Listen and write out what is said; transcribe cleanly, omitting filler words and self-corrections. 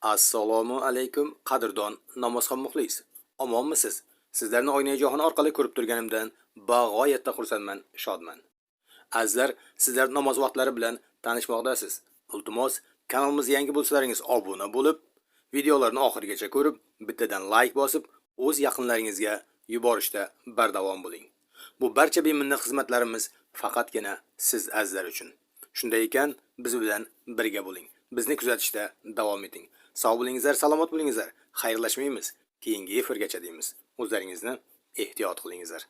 Assalomu alaykum qadrdon namozxon muxlis. Omonmisiz? Sizlarni oynajohon orqali ko'rib turganimdan bag'oyatda xursandman, shodman. Azizlar, sizlar namoz vaqtlari bilan tanishmoqdasiz. Iltimos, kanalimizga yangi bo'lsalaringiz obuna bo'lib, videolarni oxirigacha ko'rib, bittadan like bosib, o'z yaqinlaringizga yuborishda bardavom bo'ling. Bu barcha beminnet xizmatlarimiz faqatgina siz azizlar uchun. Shunday ekan, biz bilan birga bo'ling. Bizni kuzatishda davom eting. Sog' bo'lingizlar, salomat bo'lingizlar. Xayrlashmaymiz. Keyingi efirgacha deymiz. O'zlaringizni ehtiyot qilingizlar.